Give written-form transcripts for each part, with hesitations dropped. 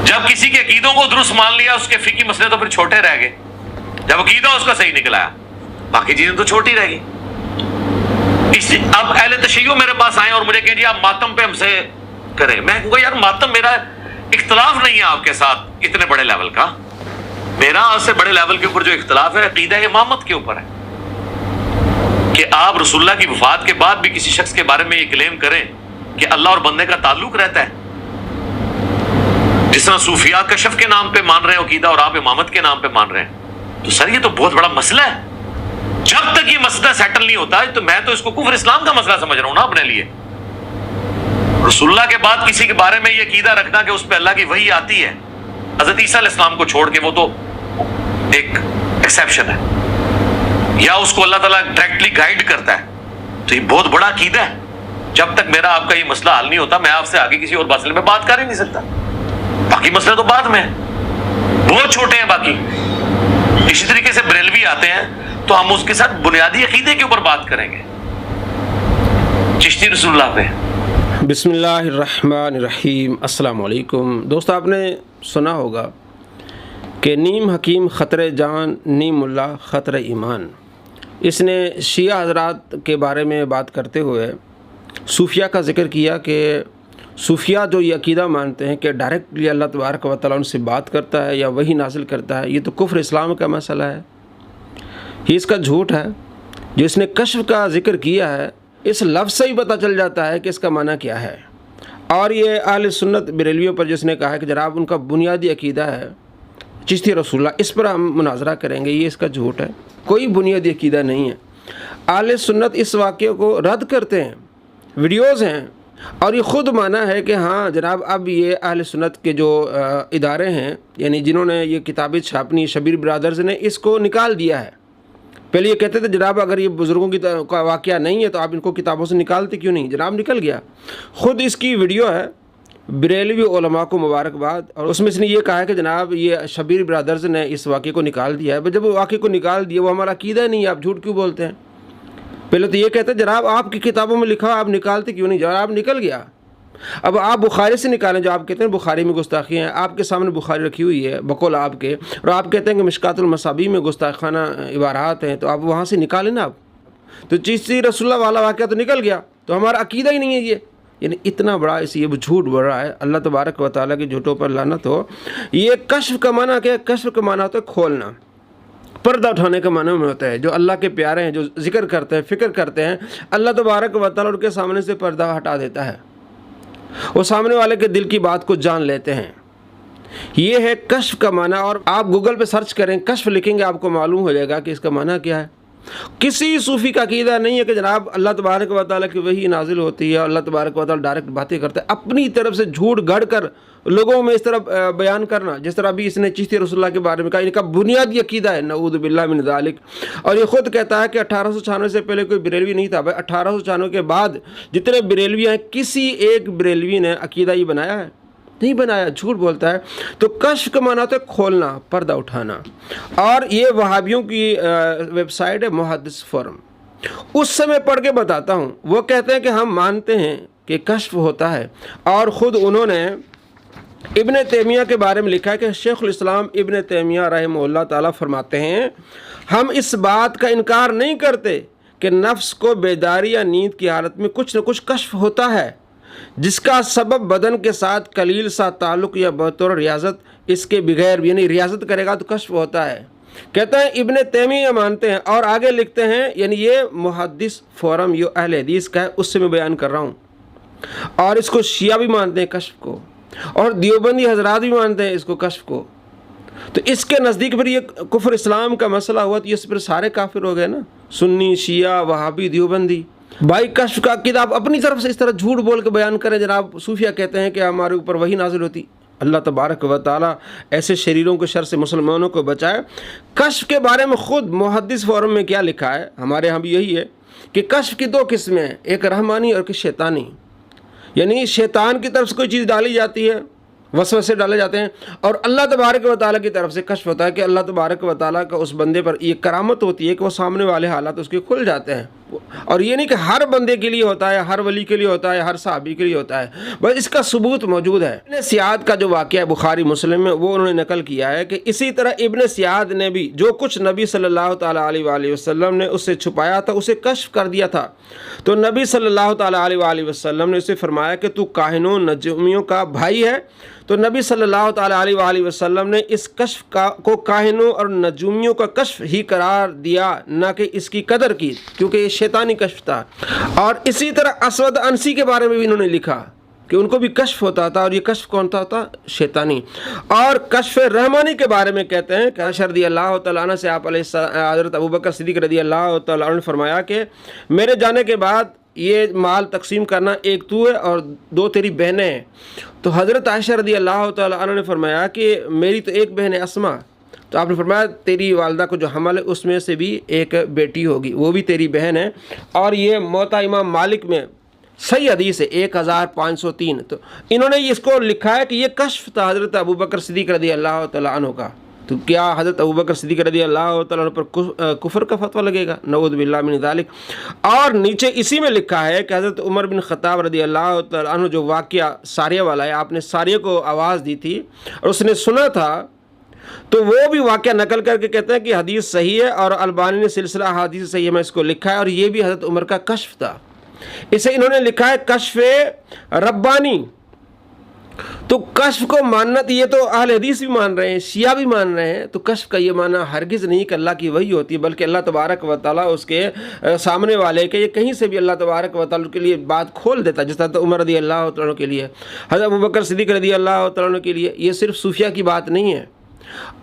جب کسی کے عقیدوں کو درست مان لیا اس کے فقہی مسئلے تو پھر چھوٹے رہ گئے. جب عقیدہ اس کا صحیح نکلا باقی چیزیں تو چھوٹی رہ گئی. اب اہل تشیع میرے پاس آئے اور مجھے کہیں جی آپ ماتم پہ ہم سے کریں. میں کہوں گا یار ماتم میرا اختلاف نہیں ہے آپ کے ساتھ اتنے بڑے لیول کا. میرا آپ سے بڑے لیول کے اوپر جو اختلاف ہے عقیدہ امامت کے اوپر ہے کہ آپ رسول اللہ کی وفات کے بعد بھی کسی شخص کے بارے میں یہ کلیم کریں کہ اللہ اور بندے کا تعلق رہتا ہے. جس طرح صوفیاء کشف کے نام پہ مان رہے ہیں عقیدہ اور آپ امامت کے نام پہ مان رہے ہیں, تو سر یہ تو بہت بڑا مسئلہ ہے. جب تک یہ مسئلہ سیٹل نہیں ہوتا ہے تو میں تو اس کو کفر اسلام کا مسئلہ سمجھ رہا ہوں نا اپنے لیے. رسول اللہ کے بعد کسی کے بارے میں یہ عقیدہ رکھنا کہ اس پہ اللہ کی وحی آتی ہے, حضرت عیسیٰ علیہ السلام کو چھوڑ کے, وہ تو ایک ایکسیپشن ہے, یا اس کو اللہ تعالیٰ ڈائریکٹلی گائیڈ کرتا ہے, تو یہ بہت بڑا عقیدہ ہے. جب تک میرا آپ کا یہ مسئلہ حل نہیں ہوتا میں آپ سے آگے کسی اور مسئلے میں بات کر ہی نہیں سکتا. باقی مسئلے تو بعد میں بہت چھوٹے ہیں باقی. اسی طریقے سے بریلوی آتے ہیں تو ہم اس کے ساتھ بنیادی عقیدے کے اوپر بات کریں گے. چشتی رسول اللہ پہ. بسم اللہ الرحمن الرحیم. السلام علیکم دوست. آپ نے سنا ہوگا کہ نیم حکیم خطر جان نیم اللہ خطر ایمان. اس نے شیعہ حضرات کے بارے میں بات کرتے ہوئے صوفیہ کا ذکر کیا کہ صوفیہ جو یہ عقیدہ مانتے ہیں کہ ڈائریکٹلی اللہ تبارک و تعالیٰ ان سے بات کرتا ہے یا وحی نازل کرتا ہے, یہ تو کفر اسلام کا مسئلہ ہے. یہ اس کا جھوٹ ہے. جو اس نے کشف کا ذکر کیا ہے اس لفظ سے ہی پتہ چل جاتا ہے کہ اس کا معنی کیا ہے. اور یہ اہل سنت بریلویوں پر جس نے کہا ہے کہ جناب ان کا بنیادی عقیدہ ہے چشتی رسول اللہ, اس پر ہم مناظرہ کریں گے. یہ اس کا جھوٹ ہے, کوئی بنیادی عقیدہ نہیں ہے. اہل سنت اس واقعے کو رد کرتے ہیں, ویڈیوز ہیں, اور یہ خود مانا ہے کہ ہاں جناب اب یہ اہل سنت کے جو ادارے ہیں یعنی جنہوں نے یہ کتابیں چھاپنی شبیر برادرز نے اس کو نکال دیا ہے. پہلے یہ کہتے تھے جناب اگر یہ بزرگوں کا واقعہ نہیں ہے تو آپ ان کو کتابوں سے نکالتے کیوں نہیں, جناب نکل گیا. خود اس کی ویڈیو ہے, بریلوی علماء کو مبارکباد, اور اس میں اس نے یہ کہا ہے کہ جناب یہ شبیر برادرز نے اس واقعے کو نکال دیا ہے. جب وہ واقعے کو نکال دیا وہ ہمارا عقیدہ نہیں ہے, آپ جھوٹ کیوں بولتے ہیں. پہلے تو یہ کہتے ہیں جناب آپ کی کتابوں میں لکھا آپ نکالتے کیوں نہیں, جناب نکل گیا. اب آپ بخاری سے نکالیں جو آپ کہتے ہیں بخاری میں گستاخی ہیں. آپ کے سامنے بخاری رکھی ہوئی ہے بقول آپ کے, اور آپ کہتے ہیں کہ مشکات المصابیح میں گستاخانہ عبارات ہیں, تو آپ وہاں سے نکالیں نا. آپ تو چشتی رسول اللہ والا واقعہ تو نکل گیا, تو ہمارا عقیدہ ہی نہیں ہے یہ. یعنی اتنا بڑا یہ جھوٹ بڑھ رہا ہے. اللہ تبارک و تعالیٰ کے جھوٹوں پر لعنت ہو. یہ کشف کا معنی کیا ہے؟ کشف کا معنی ہوتا ہے کھولنا, پردہ اٹھانے کا معنی میں ہوتا ہے. جو اللہ کے پیارے ہیں جو ذکر کرتے ہیں فکر کرتے ہیں, اللہ تبارک و تعالیٰ ان کے سامنے سے پردہ ہٹا دیتا ہے. وہ سامنے والے کے دل کی بات کو جان لیتے ہیں. یہ ہے کشف کا معنی. اور آپ گوگل پہ سرچ کریں, کشف لکھیں گے, آپ کو معلوم ہو جائے گا کہ اس کا معنی کیا ہے. کسی صوفی کا عقیدہ نہیں ہے کہ جناب اللہ تبارک و تعالیٰ کی وحی نازل ہوتی ہے, اللہ تبارک و تعالیٰ ڈائریکٹ باتیں کرتا ہے. اپنی طرف سے جھوٹ گھڑ کر لوگوں میں اس طرح بیان کرنا, جس طرح بھی اس نے چشتی رسول اللہ کے بارے میں کہا, ان کا بنیادی عقیدہ ہے نعوذ باللہ من ذالک. اور یہ خود کہتا ہے کہ 1896 سے پہلے کوئی بریلوی نہیں تھا. 1896 کے بعد جتنے بریلوی ہیں کسی ایک بریلوی نے عقیدہ یہ بنایا ہے؟ نہیں بنایا, جھوٹ بولتا ہے. تو کشف کا معنی ہوتا ہے کھولنا, پردہ اٹھانا. اور یہ وہابیوں کی ویب سائٹ ہے محدث فورم, اس سے میں پڑھ کے بتاتا ہوں. وہ کہتے ہیں کہ ہم مانتے ہیں کہ کشف ہوتا ہے, اور خود انہوں نے ابن تیمیہ کے بارے میں لکھا ہے کہ شیخ الاسلام ابن تیمیہ رحمہ اللہ تعالیٰ فرماتے ہیں ہم اس بات کا انکار نہیں کرتے کہ نفس کو بیداری یا نیند کی حالت میں کچھ نہ کچھ کشف ہوتا ہے, جس کا سبب بدن کے ساتھ قلیل سا تعلق یا بطور ریاضت, اس کے بغیر یعنی ریاضت کرے گا تو کشف ہوتا ہے. کہتے ہیں ابن تیمیہ مانتے ہیں, اور آگے لکھتے ہیں یعنی یہ محدث فورم یہ اہل حدیث کا ہے, اس سے میں بیان کر رہا ہوں. اور اس کو شیعہ بھی مانتے ہیں کشف کو, اور دیوبندی حضرات بھی مانتے ہیں اس کو کشف کو. تو اس کے نزدیک پھر یہ کفر اسلام کا مسئلہ ہوا تو یہ پھر سارے کافر ہو گئے نا, سنی شیعہ وہابی دیوبندی. بھائی کشف کا عقیدہ آپ اپنی طرف سے اس طرح جھوٹ بول کے بیان کریں. جناب صوفیہ کہتے ہیں کہ ہمارے اوپر وحی نازل ہوتی. اللہ تبارک و تعالیٰ ایسے شریروں کے شر سے مسلمانوں کو بچائے. کشف کے بارے میں خود محدث فورم میں کیا لکھا ہے, ہمارے ہاں بھی یہی ہے کہ کشف کی دو قسمیں ہیں, ایک رحمانی اور ایک شیطانی. یعنی شیطان کی طرف سے کوئی چیز ڈالی جاتی ہے, وسوسے ڈالے جاتے ہیں, اور اللہ تبارک و تعالیٰ کی طرف سے کشف ہوتا ہے کہ اللہ تبارک و تعالیٰ کا اس بندے پر یہ کرامت ہوتی ہے کہ وہ سامنے والے حالات اس کے کھل جاتے ہیں. اور یہ نہیں کہ ہر بندے کے لیے ہوتا ہے، ہر ولی کے لیے ہوتا ہے، ہر صحابی کے لیے ہوتا ہے، بس اس کا ثبوت موجود ہے۔ ابن سیاد کا جو واقعہ ہے بخاری مسلم میں، وہ انہوں نے نقل کیا ہے کہ اسی طرح ابن سیاد نے بھی جو کچھ نبی صلی اللہ تعالیٰ علیہ وآلہ وسلم نے اس سے چھپایا تھا اسے کشف کر دیا تھا، تو نبی صلی اللہ تعالیٰ علیہ وآلہ وسلم نے اسے فرمایا کہ تو کاہنوں نجومیوں کا بھائی ہے، تو نبی صلی اللہ تعالیٰ علیہ وآلہ وسلم نے اس کشف کو کاہنوں اور نجومیوں کا کشف ہی قرار دیا، نہ کہ اس کی قدر کی، کیونکہ یہ شیطانی کشف تھا۔ اور اسی طرح اسود انسی کے بارے میں بھی انہوں نے لکھا کہ ان کو بھی کشف ہوتا تھا، اور یہ کشف کون تھا شیطانی۔ اور کشف رحمانی کے بارے میں کہتے ہیں کہ عائشہ رضی اللہ تعالیٰ عنہ سے آپ علیہ حضرت ابوبکر صدیق رضی اللہ تعالیٰ عنہ نے فرمایا کہ میرے جانے کے بعد یہ مال تقسیم کرنا، ایک تو ہے اور دو تیری بہنیں ہیں۔ تو حضرت عائشہ رضی اللہ تعالیٰ عنہ نے فرمایا کہ میری تو ایک بہن ہے اسما، تو آپ نے فرمایا تیری والدہ کو جو حمل ہے اس میں سے بھی ایک بیٹی ہوگی، وہ بھی تیری بہن ہے۔ اور یہ موطا امام مالک میں صحیح حدیث ہے 1503۔ تو انہوں نے اس کو لکھا ہے کہ یہ کشف تھا حضرت ابوبکر صدیق رضی اللہ تعالیٰ عنہ کا۔ تو کیا حضرت ابوبکر صدیق رضی اللہ تعالیٰ عنہ پر کفر کا فتویٰ لگے گا؟ نعوذ باللہ من ذالک۔ اور نیچے اسی میں لکھا ہے کہ حضرت عمر بن خطاب رضی اللہ تعالیٰ عنہ جو واقعہ ساریہ والا ہے، آپ نے ساریہ کو آواز دی تھی اور اس نے سنا تھا، تو وہ بھی واقعہ نقل کر کے کہتے ہیں کہ حدیث صحیح ہے، اور البانی نے سلسلہ احادیث صحیح میں اس کو لکھا ہے، اور یہ بھی حضرت عمر کا کشف تھا۔ اسے انہوں نے لکھا ہے کشف ربانی۔ تو کشف کو ماننا، یہ تو اہل حدیث بھی مان رہے ہیں، شیعہ بھی مان رہے ہیں، تو کشف کا یہ معنی ہرگز نہیں کہ اللہ کی وحی ہوتی ہے، بلکہ اللہ تبارک و تعالیٰ اس کے سامنے والے کے، یہ کہیں سے بھی اللہ تبارک و تعالیٰ کے لیے بات کھول دیتا ہے، جس طرح عمر رضی اللہ تعالیٰ کے لیے، حضرت ابوبکر صدیق رضی اللہ تعالیٰ کے لیے۔ یہ صرف صوفیہ کی بات نہیں ہے۔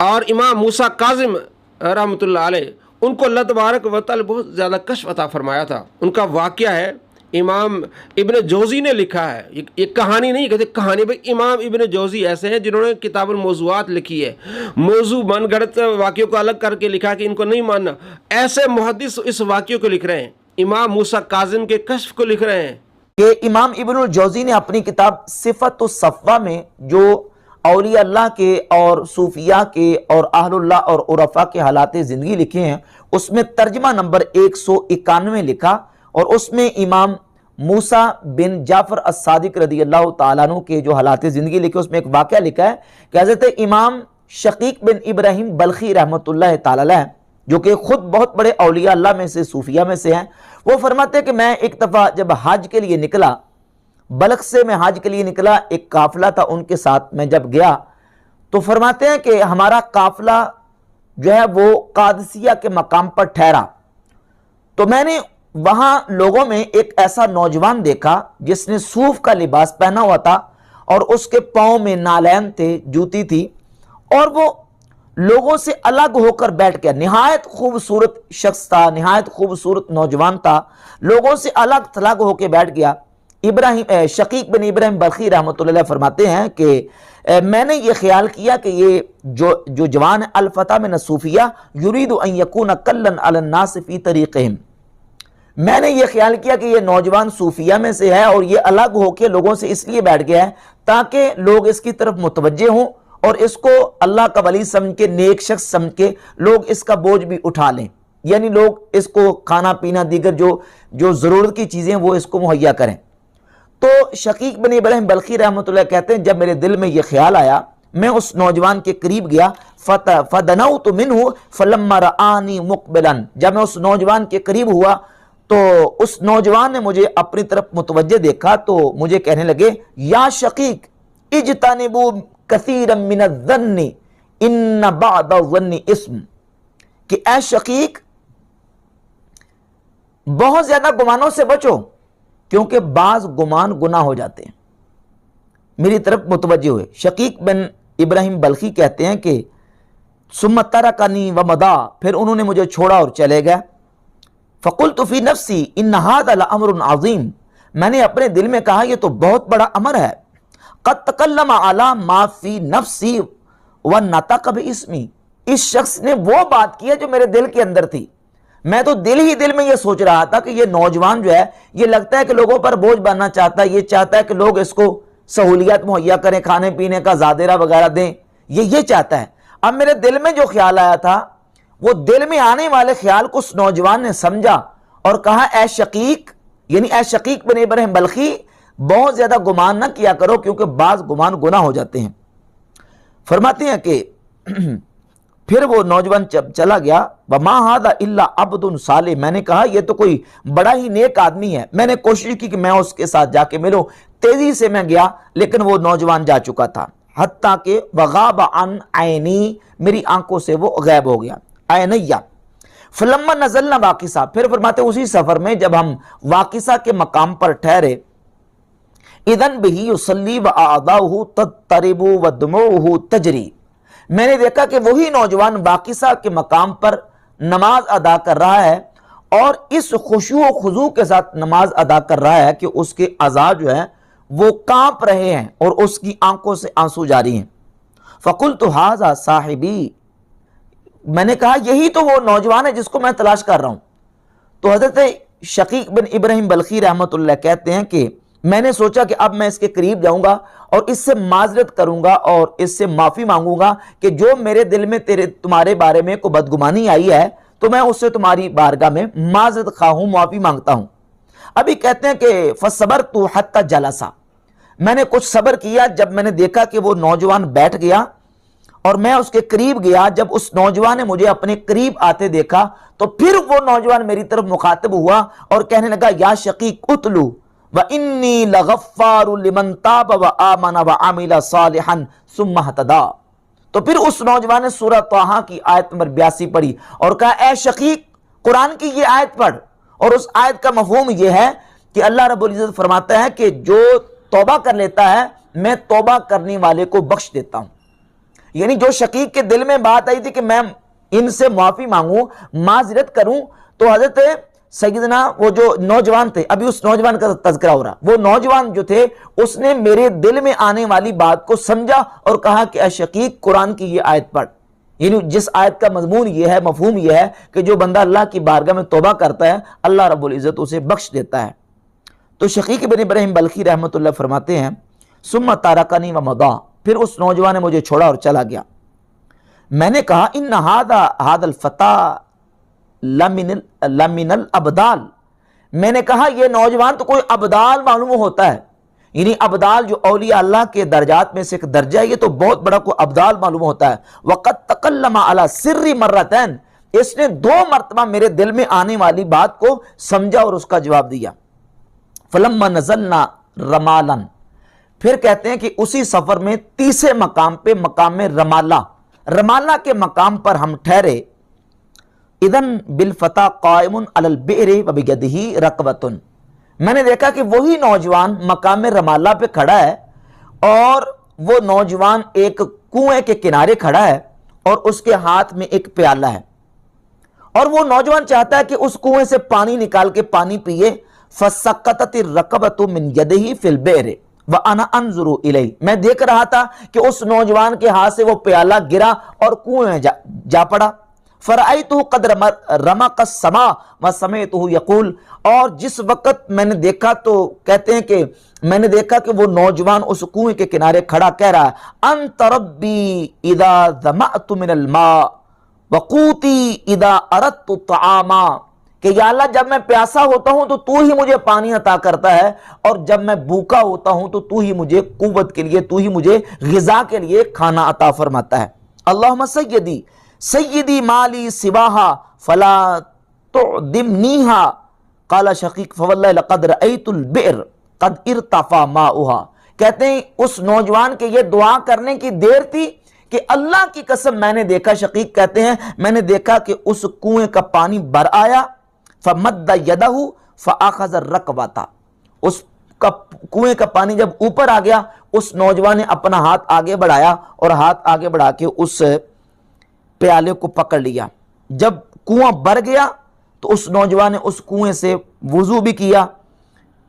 اور امام موسیٰ کاظم رحمۃ اللہ علیہ، ان کو اللہ تبارک و تعالیٰ بہت زیادہ کشف عطا فرمایا تھا۔ ان کا واقعہ ہے، امام ابن جوزی نے لکھا ہے، یہ کہانی نہیں کہتے کہانی بھائی، امام ابن جوزی ایسے ہیں جنہوں نے کتاب الموضوعات لکھی ہے، موضوع من گھڑت واقعوں کو الگ کر کے لکھا کہ ان کو نہیں ماننا۔ ایسے محدث اس واقعوں کو لکھ رہے ہیں، امام موسیٰ کاظم کے کشف کو لکھ رہے ہیں۔ کہ امام ابن الجوزی نے اپنی کتاب صفت الصفوہ میں جو اولیاء اللہ کے اور صوفیاء کے اور اہل اللہ اور عرفاء کے حالات زندگی لکھے ہیں، اس میں ترجمہ نمبر 191 لکھا، اور اس میں امام موسیٰ بن جعفر الصادق رضی اللہ تعالیٰ عنہ کے جو حالات زندگی لکھے، اس میں ایک واقعہ لکھا ہے کہ حضرت امام شقیق بن ابراہیم بلخی رحمۃ اللہ تعالیٰ علیہ، جو کہ خود بہت بڑے اولیاء اللہ میں سے، صوفیاء میں سے ہیں، وہ فرماتے ہیں کہ میں ایک دفعہ جب حج کے لیے نکلا، بلخ سے میں حج کے لیے نکلا، ایک قافلہ تھا ان کے ساتھ، میں جب گیا تو فرماتے ہیں کہ ہمارا قافلہ جو ہے وہ قادسیہ کے مقام پر ٹھہرا، تو میں نے وہاں لوگوں میں ایک ایسا نوجوان دیکھا جس نے صوف کا لباس پہنا ہوا تھا، اور اس کے پاؤں میں نالین تھے، جوتی تھی، اور وہ لوگوں سے الگ ہو کر بیٹھ گیا۔ نہایت خوبصورت شخص تھا، نہایت خوبصورت نوجوان تھا، لوگوں سے الگ تھلگ ہو کے بیٹھ گیا۔ شقیق بن ابراہیم بلخی رحمۃ اللہ علیہ فرماتے ہیں کہ میں نے یہ خیال کیا کہ یہ جو جوان ہے، الفتح من الصوفیہ یرید ان یکون کلن علی الناس فی طریقہم، میں نے یہ خیال کیا کہ یہ نوجوان صوفیہ میں سے ہے، اور یہ الگ ہو کے لوگوں سے اس لیے بیٹھ گیا ہے تاکہ لوگ اس کی طرف متوجہ ہوں، اور اس کو اللہ کا ولی سمجھ کے، نیک شخص سمجھ کے لوگ اس کا بوجھ بھی اٹھا لیں، یعنی لوگ اس کو کھانا پینا دیگر جو ضرورت کی چیزیں وہ اس کو مہیا کریں۔ تو شقیق بن ابراہیم بلخی رحمۃ اللہ کہتے ہیں جب میرے دل میں یہ خیال آیا، میں اس نوجوان کے قریب گیا، فدنوت منہ فلما رآنی مقبلا، جب میں اس نوجوان کے قریب ہوا تو اس نوجوان نے مجھے اپنی طرف متوجہ دیکھا، تو مجھے کہنے لگے یا شقیق اجتنبوا کثیرا من الظن ان بعض الظن اسم، کہ اے شقیق بہت زیادہ گمانوں سے بچو، کیونکہ بعض گمان گناہ ہو جاتے ہیں۔ میری طرف متوجہ ہوئے۔ شقیق بن ابراہیم بلخی کہتے ہیں کہ ثم ترکنی ومضى، پھر انہوں نے مجھے چھوڑا اور چلے گئے۔ فقلت فی نفسی ان ھذا لامر عظیم، میں نے اپنے دل میں کہا یہ تو بہت بڑا امر ہے۔ قد تکلم علی ما فی نفسی ونطق باسمی، اس شخص نے وہ بات کی ہے جو میرے دل کے اندر تھی۔ میں تو دل میں یہ سوچ رہا تھا کہ یہ نوجوان جو ہے، یہ لگتا ہے کہ لوگوں پر بوجھ بننا چاہتا ہے، یہ چاہتا ہے کہ لوگ اس کو سہولیات مہیا کریں، کھانے پینے کا زادرہ وغیرہ دیں، یہ چاہتا ہے۔ اب میرے دل میں جو خیال آیا تھا، وہ دل میں آنے والے خیال کو اس نوجوان نے سمجھا، اور کہا اے شقیق، یعنی اے شقیق بن ابراہیم بلخی، بہت زیادہ گمان نہ کیا کرو کیونکہ بعض گمان گناہ ہو جاتے ہیں۔ فرماتے ہیں کہ پھر وہ نوجوان چلا گیا، وَمَا هَذَا إِلَّا عَبْدٌ صَالِحٌ، میں نے کہا یہ تو کوئی بڑا ہی نیک آدمی ہے۔ میں نے کوشش کی کہ میں اس کے ساتھ جا کے ملوں، تیزی سے میں گیا لیکن وہ نوجوان جا چکا تھا، حتیٰ کہ وغاب عن عینی، میری آنکھوں سے وہ غائب ہو گیا، عینیہ۔ فلما نزلنا واقصہ، پھر فرماتے اسی سفر میں جب ہم واقصہ کے مقام پر ٹھہرے، اذن بہ یصلی واعضاؤہ تضطرب ودموعہ تجری، میں نے دیکھا کہ وہی نوجوان واقصہ کے مقام پر نماز ادا کر رہا ہے اور اس خشوع و خضوع کے ساتھ نماز ادا کر رہا ہے کہ اس کے اعضاء جو ہیں وہ کانپ رہے ہیں اور اس کی آنکھوں سے آنسو جاری ہیں۔ فقلت ھذا صاحبی، میں نے کہا یہی تو وہ نوجوان ہے جس کو میں تلاش کر رہا ہوں۔ تو حضرت شقیق بن ابراہیم بلخی رحمۃ اللہ کہتے ہیں کہ میں نے سوچا کہ اب میں اس کے قریب جاؤں گا اور اس سے معذرت کروں گا اور اس سے معافی مانگوں گا کہ جو میرے دل میں تمہارے بارے میں کوئی بدگمانی آئی ہے تو میں اس سے تمہاری بارگاہ میں معذرت خواہ ہوں، معافی مانگتا ہوں۔ ابھی کہتے ہیں کہ فصبرت حتی جلسا، میں نے کچھ صبر کیا، جب میں نے دیکھا کہ وہ نوجوان بیٹھ گیا اور میں اس کے قریب گیا، جب اس نوجوان نے مجھے اپنے قریب آتے دیکھا تو پھر وہ نوجوان میری طرف مخاطب ہوا اور کہنے لگا یا شقیق اتلو وَإِنِّي لَغَفَّارٌ لِمَن تَابَ وَآمَنَ وَعَمِلَ صَالِحًا ثُمَّ اهْتَدَىٰ۔ تو پھر اس نوجوان نے سورہ طٰہٰ کی آیت نمبر 82 پڑھی اور کہا اے شقیق قرآن کی یہ آیت پڑھ، اور اس آیت کا مفہوم یہ ہے کہ اللہ رب العزت فرماتا ہے کہ جو توبہ کر لیتا ہے میں توبہ کرنے والے کو بخش دیتا ہوں۔ یعنی جو شقیق کے دل میں بات آئی تھی کہ میں ان سے معافی مانگوں، معذرت کروں، تو حضرت سیدنا وہ جو نوجوان تھے، ابھی اس نوجوان کا تذکرہ ہو رہا، وہ نوجوان جو تھے اس نے میرے دل میں آنے والی بات کو سمجھا اور کہا کہ اے شقیق قرآن کی یہ آیت پڑھ۔ یعنی جس آیت کا مضمون یہ ہے، مفہوم یہ ہے کہ جو بندہ اللہ کی بارگاہ میں توبہ کرتا ہے اللہ رب العزت اسے بخش دیتا ہے۔ تو شقیق بن ابراہیم بلخی رحمۃ اللہ فرماتے ہیں ثم ترکنی ومضی، پھر اس نوجوان نے مجھے چھوڑا اور چلا گیا۔ میں نے کہا ان ھذا الفتى لمن الابدال، میں نے کہا یہ نوجوان تو کوئی ابدال معلوم ہوتا ہے، یعنی ابدال جو اولیاء اللہ کے درجات میں سے ایک درجہ ہے، یہ تو بہت بڑا کوئی ابدال معلوم ہوتا ہے۔ وقد تکلم علی سری مرتين، اس نے 2 مرتبہ میرے دل میں آنے والی بات کو سمجھا اور اس کا جواب دیا۔ فلما نزلنا رمالا، پھر کہتے ہیں کہ اسی سفر میں تیسرے مقام پہ، مقام رمالہ کے مقام پر ہم ٹھہرے، اذن بالفتى قائم علی البئر وبیدہ رکوۃ، میں نے دیکھا کہ وہی نوجوان مقام رمالہ پہ کھڑا ہے اور وہ نوجوان ایک کنویں کے کنارے کھڑا ہے اور اس کے ہاتھ میں ایک پیالہ ہے، اور وہ نوجوان چاہتا ہے کہ اس کنویں سے پانی نکال کے پانی پیے۔ فسقطت الرکوۃ من یدہ فی البئر وانا انظر الیہ، میں دیکھ رہا تھا کہ اس نوجوان کے ہاتھ سے وہ پیالہ گرا اور کنویں میں جا پڑا۔ فرأیتہ قد رمق السماء وسمعتہ یقول، اور جس وقت میں نے دیکھا تو کہتے ہیں کہ میں نے دیکھا کہ وہ نوجوان اس کنویں کے کنارے کھڑا کہہ رہا ہے انت ربی اذا ظمأت من الماء وقوتی اذا اردت الطعاما، کہ یا اللہ جب میں پیاسا ہوتا ہوں تو تو ہی مجھے پانی عطا کرتا ہے، اور جب میں بھوکا ہوتا ہوں تو تو ہی مجھے قوت کے لیے، تو ہی مجھے غذا کے لیے کھانا عطا فرماتا ہے۔ اللہم سیدی سیدی مالی سواہا فلا تعدمنیہا، قال شقیق فواللہ لقد رأیت البئر قد ارتفع ماؤہا، کہتے ہیں اس نوجوان کے یہ دعا کرنے کی دیر تھی کہ اللہ کی قسم میں نے دیکھا، شقیق کہتے ہیں میں نے دیکھا کہ اس کنویں کا پانی بھر آیا، فمد یدہ فاخذ الرکوۃ، اس کا کنویں کا پانی جب اوپر آ گیا اس نوجوان نے اپنا ہاتھ آگے بڑھایا اور ہاتھ آگے بڑھا کے اس پیالے کو پکڑ لیا۔ جب کنواں بھر گیا تو اس نوجوان نے اس کنویں سے وضو بھی کیا،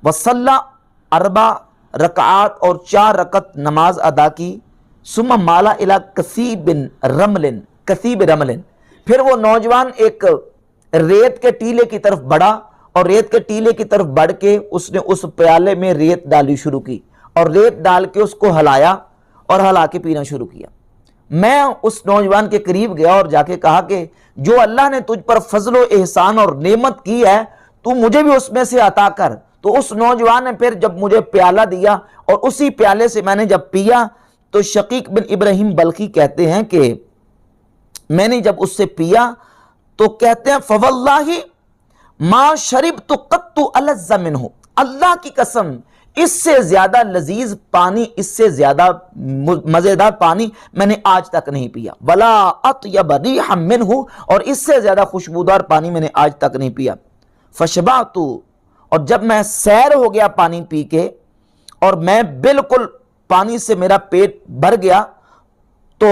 وصلی 4 رکعات اور 4 رکعت نماز ادا کی، ثم مالا الی کثیب رمل، پھر وہ نوجوان ایک ریت کے ٹیلے کی طرف بڑھا اور ریت کے ٹیلے کی طرف بڑھ کے اس نے اس پیالے میں ریت ڈالی شروع کی اور ریت ڈال کے اس کو ہلایا اور ہلا کے پینا شروع کیا۔ میں اس نوجوان کے قریب گیا اور جا کے کہا کہ جو اللہ نے تجھ پر فضل و احسان اور نعمت کی ہے تو مجھے بھی اس میں سے عطا کر۔ تو اس نوجوان نے پھر جب مجھے پیالہ دیا اور اسی پیالے سے میں نے جب پیا تو شقیق بن ابراہیم بلخی کہتے ہیں کہ میں نے جب اس سے پیا تو کہتے ہیں فواللہ ما شربت قط الذ منہ، اللہ کی قسم اس سے زیادہ لذیذ پانی، اس سے زیادہ مزیدار پانی میں نے آج تک نہیں پیا، ولا اطیب ریحا منہ، اور اس سے زیادہ خوشبودار پانی میں نے آج تک نہیں پیا۔ فشبعت، اور جب میں سیر ہو گیا پانی پی کے اور میں بالکل پانی سے میرا پیٹ بھر گیا تو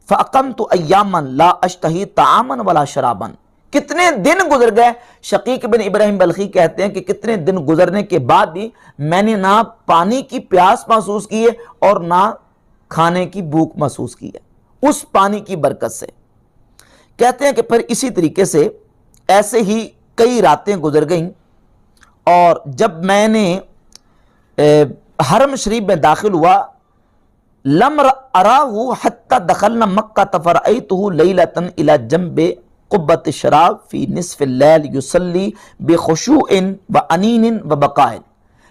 فاقمت ایاما لا اشتہی طعاما ولا شرابا، کتنے دن گزر گئے، شقیق بن ابراہیم بلخی کہتے ہیں کہ کتنے دن گزرنے کے بعد بھی میں نے نہ پانی کی پیاس محسوس کی ہے اور نہ کھانے کی بھوک محسوس کی ہے اس پانی کی برکت سے۔ کہتے ہیں کہ پھر اسی طریقے سے ایسے ہی کئی راتیں گزر گئیں، اور جب میں نے حرم شریف میں داخل ہوا لم اراہ حتی دخلنا مکہ فرأیتہ لیلۃ الی جنب قبۃ الشراب فی نصف اللیل یصلی بخشوع وانین وبکاء،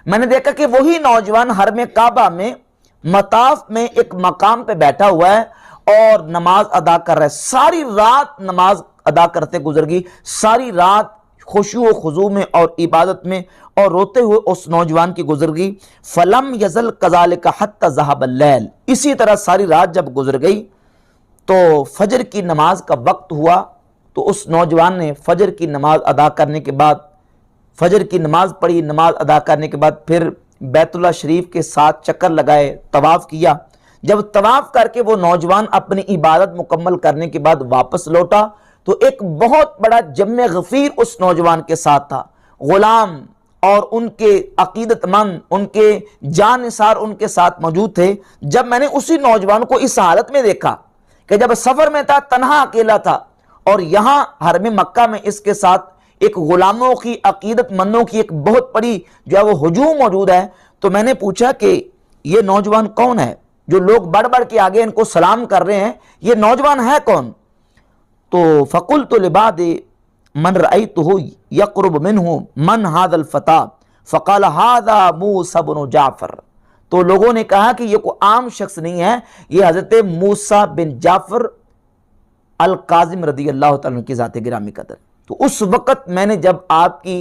میں نے دیکھا کہ وہی نوجوان حرم کعبہ میں مطاف میں ایک مقام پہ بیٹھا ہوا ہے اور نماز ادا کر رہا ہے، ساری رات نماز ادا کرتے گزر گئی، ساری رات خشوع و خضوع میں اور عبادت میں اور روتے ہوئے اس نوجوان کی گزر گئی۔ فلم یزل کذالک حتی ذہب اللیل، اسی طرح ساری رات جب گزر گئی تو فجر کی نماز کا وقت ہوا تو اس نوجوان نے فجر کی نماز ادا کرنے کے بعد فجر کی نماز پڑھی، نماز ادا کرنے کے بعد پھر بیت اللہ شریف کے ساتھ چکر لگائے، طواف کیا۔ جب طواف کر کے وہ نوجوان اپنی عبادت مکمل کرنے کے بعد واپس لوٹا تو ایک بہت بڑا جمع غفیر اس نوجوان کے ساتھ تھا، غلام اور ان کے عقیدت مند، ان کے جان نثار ان کے ساتھ موجود تھے۔ جب میں نے اسی نوجوان کو اس حالت میں دیکھا کہ جب سفر میں تھا، تنہا اکیلا تھا، اور یہاں حرم مکہ میں اس کے ساتھ ایک غلاموں کی، عقیدت مندوں کی ایک بہت بڑی جو ہے وہ ہجوم موجود ہے، تو میں نے پوچھا کہ یہ نوجوان کون ہے جو لوگ بڑھ بڑھ کے آگے ان کو سلام کر رہے ہیں، یہ نوجوان ہے کون؟ تو فقلت لبعض من رأيته يقرب منه من هذا الفتى فقال هذا موسى بن جعفر، تو لوگوں نے کہا کہ یہ کوئی عام شخص نہیں ہے، یہ حضرت موسیٰ بن جعفر القاظم رضی اللہ تعالیٰ کی ذات گرامی قدر۔ تو اس وقت میں نے جب آپ کی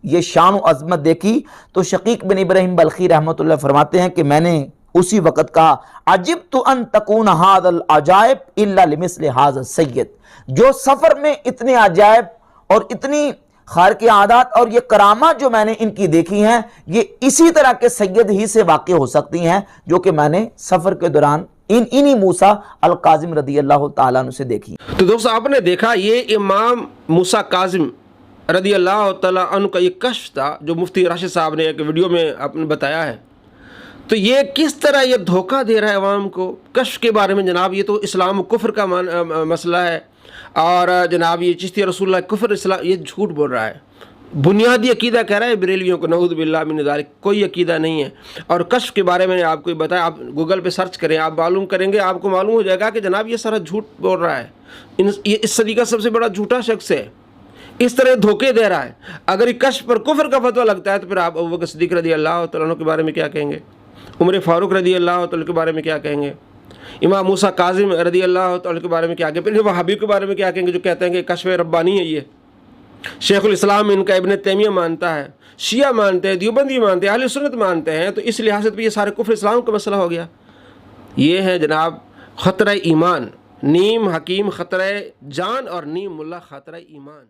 یہ شان و عظمت دیکھی تو شقیق بن ابراہیم بلخی رحمۃ اللہ فرماتے ہیں کہ میں نے اسی وقت کہا عجبت ان تکون هذا العجائب الا لمثل هذا السید، جو سفر میں اتنے عجائب اور اتنی خارق عادات اور یہ کرامات جو میں نے ان کی دیکھی ہیں، یہ اسی طرح کے سید ہی سے واقع ہو سکتی ہیں جو کہ میں نے سفر کے دوران انہی موسیٰ القاظم رضی اللہ تعالیٰ عنہ سے دیکھی۔ تو دوستو آپ نے دیکھا یہ امام موسیٰ کاظم رضی اللہ تعالیٰ عنہ کا یہ کشف تھا جو مفتی راشد صاحب نے ایک ویڈیو میں آپ نے بتایا ہے۔ تو یہ کس طرح یہ دھوکہ دے رہا ہے عوام کو کشف کے بارے میں؟ جناب یہ تو اسلام و کفر کا مسئلہ ہے، اور جناب یہ چشتی رسول اللہ کفر اسلام، یہ جھوٹ بول رہا ہے، بنیادی عقیدہ کہہ رہا ہے بریلویوں کو، نعوذ باللہ من ذالک، کوئی عقیدہ نہیں ہے۔ اور کشف کے بارے میں آپ کو بتایا، آپ گوگل پہ سرچ کریں، آپ معلوم کریں گے، آپ کو معلوم ہو جائے گا کہ جناب یہ سارا جھوٹ بول رہا ہے، یہ اس صدی کا سب سے بڑا جھوٹا شخص ہے، اس طرح دھوکے دے رہا ہے۔ اگر یہ کشف پر کفر کا فتویٰ لگتا ہے تو پھر آپ ابوبکر صدیق رضی اللہ تعالیٰ عنہ کے بارے میں کیا کہیں گے؟ عمر فاروق رضی اللہ تعالیٰ کے بارے میں کیا کہیں گے؟ امام موسیٰ کاظم رضی اللہ تعالیٰ کے بارے میں کیا کہیں گے؟ پھر وہابی کے بارے میں کیا کہیں گے جو کہتے ہیں کہ کشف ربانی ہے؟ یہ شیخ الاسلام ان کا ابن تیمیہ مانتا ہے، شیعہ مانتے ہیں، دیوبندی مانتے ہیں، اہل سنت مانتے ہیں، تو اس لحاظ سے یہ سارے کفر اسلام کا مسئلہ ہو گیا۔ یہ ہے جناب خطرہ ایمان، نیم حکیم خطرہ جان اور نیم ملا خطرہ ایمان۔